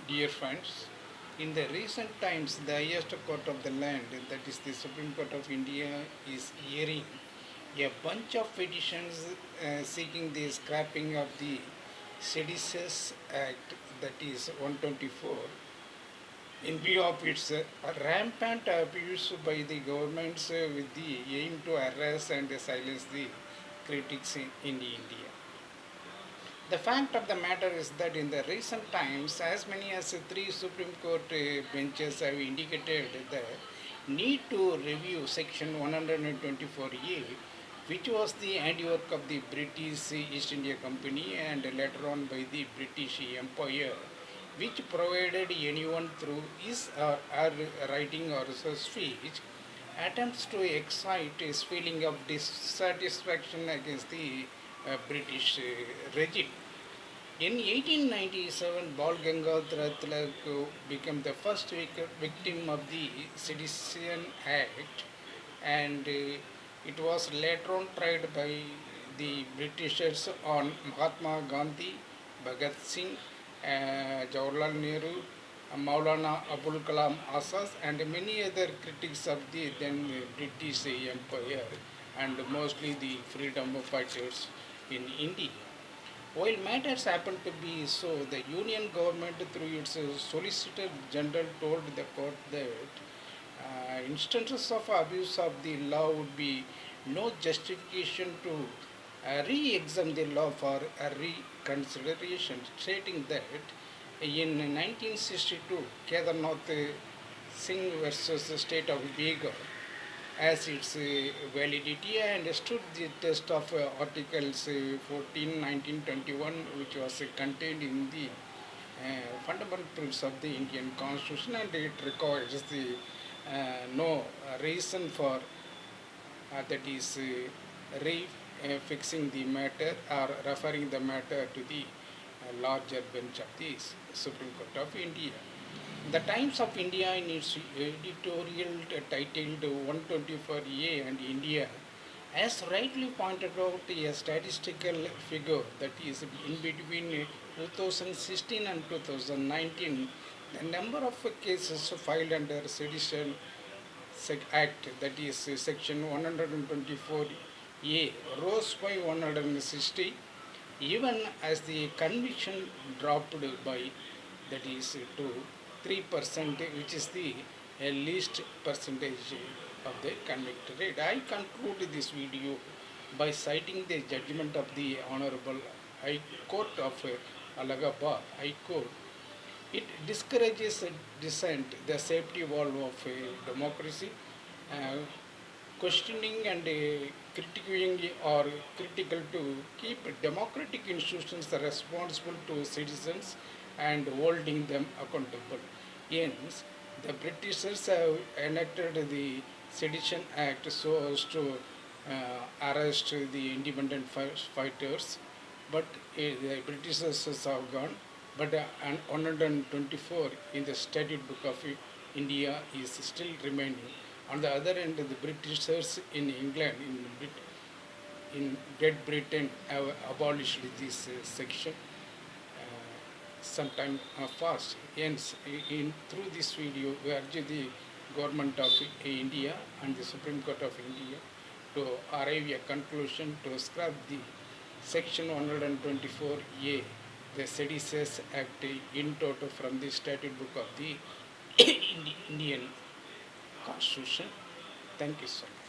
Dear friends, in the recent times, the highest court of the land, that is the Supreme Court of India, is hearing a bunch of petitions seeking the scrapping of the Seditious Act, that is 124, in view of its rampant abuse by the governments with the aim to harass and silence the critics in India. The fact of the matter is that in the recent times, as many as three Supreme Court benches have indicated the need to review Section 124A, which was the handiwork of the British East India Company and later on by the British Empire, which provided anyone through his or her writing or speech attempts to excite his feeling of dissatisfaction against the British regime. In 1897, Bal Gangadhar Tilak became the first victim of the Sedition Act, and it was later on tried by the Britishers on Mahatma Gandhi, Bhagat Singh, Jawaharlal Nehru, Maulana Abul Kalam Azad, and many other critics of the then British Empire, and mostly the freedom fighters in India. While matters happened to be so, the Union government, through its Solicitor General, told the court that instances of abuse of the law would be no justification to re-examine the law for a reconsideration, stating that in 1962, Kedarnath Singh versus the state of Bihar as its validity and stood the test of Articles 14, 19, 21, which was contained in the fundamental principles of the Indian Constitution, and it requires the no reason for that is fixing the matter or referring the matter to the larger bench of the Supreme Court of India. The Times of India, in its editorial titled 124A and India, has rightly pointed out a statistical figure that is in between 2016 and 2019, the number of cases filed under Sedition Act, that is Section 124A, rose by 160, even as the conviction dropped by, that is, to 3%, which is the least percentage of the convict rate. I conclude this video by citing the judgment of the Honorable High Court of Allahabad High Court. It discourages dissent, the safety valve of democracy, questioning and critiquing or critical to keep democratic institutions responsible to citizens and holding them accountable. Hence, the Britishers have enacted the Sedition Act so as to arrest the independent fighters, but the Britishers have gone. But 124 in the Statute Book of India is still remaining. On the other end, the Britishers in England, in Great Britain, have abolished this section sometime fast. Hence, through this video, we urge the government of India and the Supreme Court of India to arrive a conclusion to scrap the Section 124A, the Seditious Act, in toto from the Statute Book of the Indian Constitution. Thank you so much.